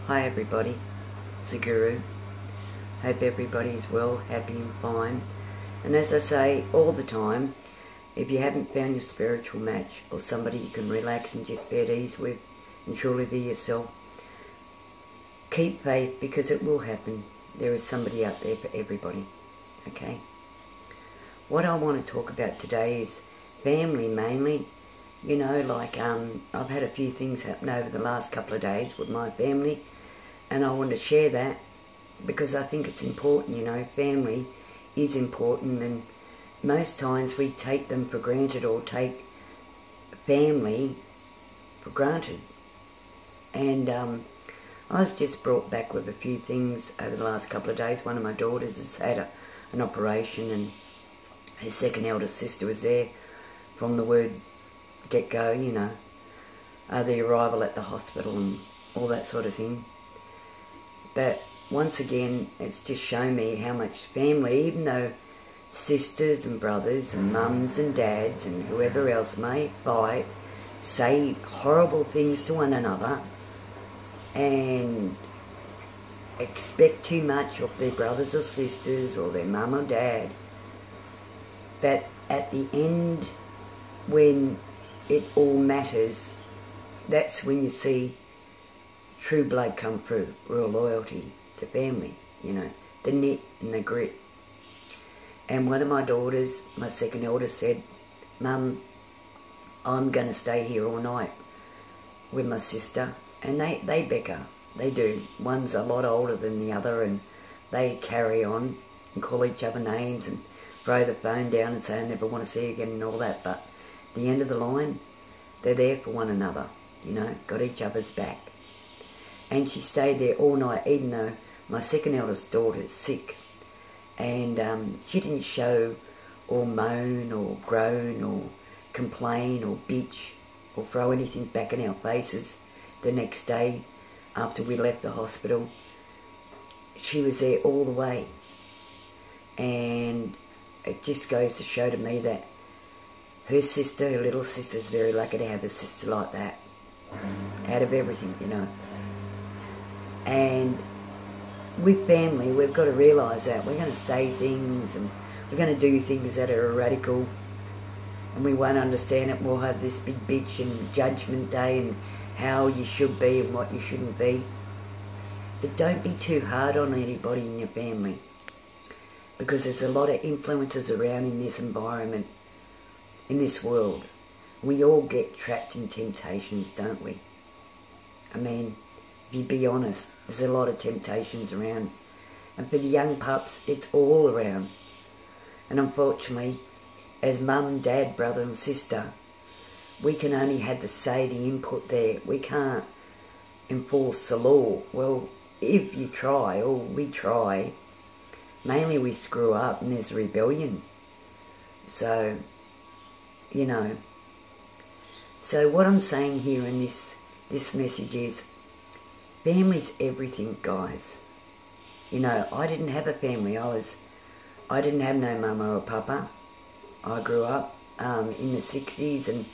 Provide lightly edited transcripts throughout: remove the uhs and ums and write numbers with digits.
Hi everybody, it's the Guru. Hope everybody's well, happy and fine. And as I say all the time, if you haven't found your spiritual match or somebody you can relax and just be at ease with and truly be yourself, keep faith because it will happen. There is somebody out there for everybody, okay? What I want to talk about today is family mainly. You know, like I've had a few things happen over the last couple of days with my family, and I want to share that because I think it's important. You know, family is important, and most times we take them for granted or take family for granted. And I was just brought back with a few things over the last couple of days. One of my daughters has had an operation, and her second eldest sister was there from the word get-go, you know, the arrival at the hospital and all that sort of thing. But once again, it's just shown me how much family, even though sisters and brothers and mums and dads and whoever else may fight, say horrible things to one another and expect too much of their brothers or sisters or their mum or dad. But at the end, when it all matters, that's when you see true blood come through, real loyalty to family, you know, the knit and the grit. And one of my daughters, my second eldest, said, "Mum, I'm going to stay here all night with my sister." And they bicker, they do. One's a lot older than the other, and they carry on and call each other names and throw the phone down and say, "I never want to see you again," and all that. But at the end of the line, they're there for one another, you know, got each other's back. And she stayed there all night, even though my second eldest daughter's sick. And she didn't show or moan or groan or complain or bitch or throw anything back in our faces the next day after we left the hospital. She was there all the way. And it just goes to show to me that her sister, her little sister's very lucky to have a sister like that. Out of everything, you know. And with family, we've got to realise that we're going to say things and we're going to do things that are radical, and we won't understand it. We'll have this big bitch and judgment day and how you should be and what you shouldn't be. But don't be too hard on anybody in your family, because there's a lot of influences around in this environment, in this world. We all get trapped in temptations, don't we? I mean, if you be honest, there's a lot of temptations around. And for the young pups, it's all around. And unfortunately, as mum, dad, brother and sister, we can only have the say, the input there. We can't enforce the law. Well, if you try, or we try, mainly we screw up and there's rebellion. So, you know. So what I'm saying here in this message is, family's everything, guys. You know, I didn't have a family. I didn't have no mama or papa. I grew up in the 60s, and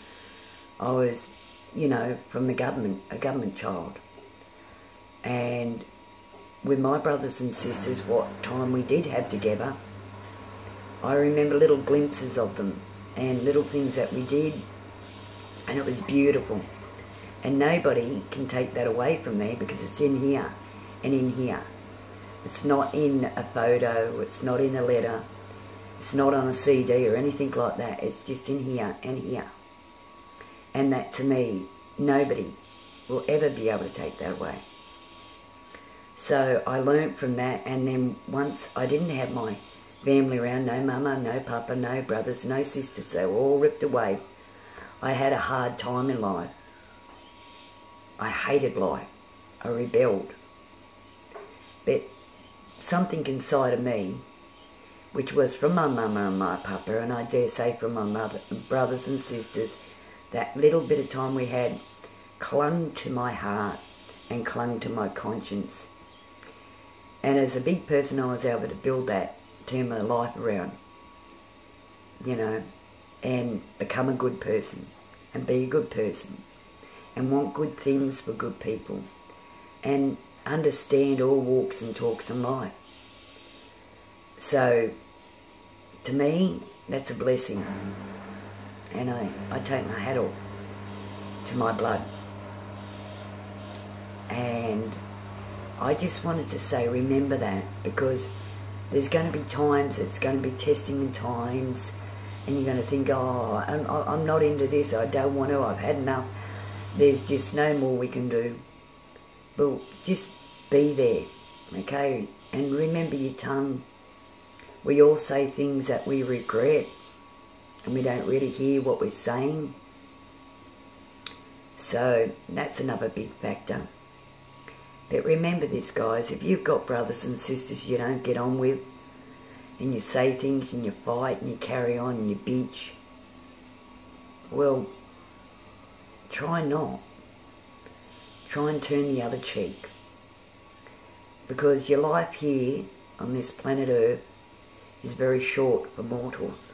I was, you know, from the government, a government child. And with my brothers and sisters, what time we did have together, I remember little glimpses of them and little things that we did, and it was beautiful. And nobody can take that away from me, because it's in here and in here. It's not in a photo, it's not in a letter, it's not on a CD or anything like that. It's just in here and here. And that, to me, nobody will ever be able to take that away. So I learnt from that, and then once I didn't have my family around, no mama, no papa, no brothers, no sisters, they were all ripped away. I had a hard time in life. I hated life. I rebelled. But something inside of me, which was from my mama and my papa, and I dare say from my mother, brothers and sisters, that little bit of time we had clung to my heart and clung to my conscience. And as a big person, I was able to build that, turn my life around, you know, and become a good person and be a good person and want good things for good people. And understand all walks and talks in life. So, to me, that's a blessing. And I take my hat off to my blood. And I just wanted to say, remember that, because there's going to be times, it's going to be testing and times, and you're going to think, oh, I'm not into this, I don't want to, I've had enough, there's just no more we can do. Well, just be there, okay? And remember your tongue. We all say things that we regret, and we don't really hear what we're saying. So that's another big factor. But remember this, guys, if you've got brothers and sisters you don't get on with, and you say things and you fight and you carry on and you bitch, well, try not. Try and turn the other cheek. Because your life here on this planet Earth is very short for mortals.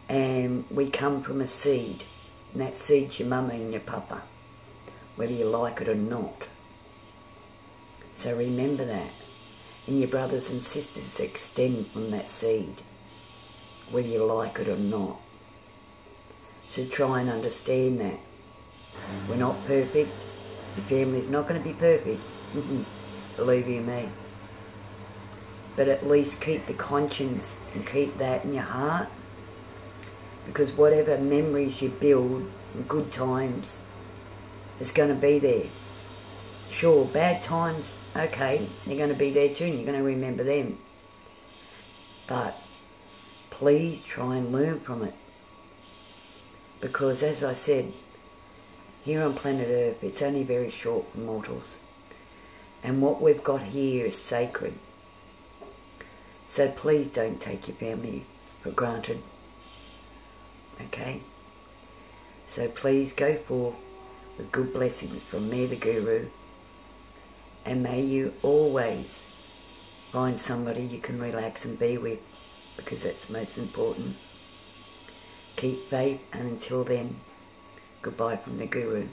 And we come from a seed, and that seed's your mama and your papa, whether you like it or not. So remember that. And your brothers and sisters extend from that seed, whether you like it or not. So try and understand that. We're not perfect. Your family's not going to be perfect. Believe you me. But at least keep the conscience and keep that in your heart. Because whatever memories you build in good times, it's going to be there. Sure, bad times, okay, they're going to be there too, and you're going to remember them. But please try and learn from it. Because as I said, here on planet Earth, it's only very short for mortals. And what we've got here is sacred. So please don't take your family for granted. Okay? So please go forth with good blessings from me, the Guru. And may you always find somebody you can relax and be with, because that's most important. Keep faith, and until then, goodbye from the Guru.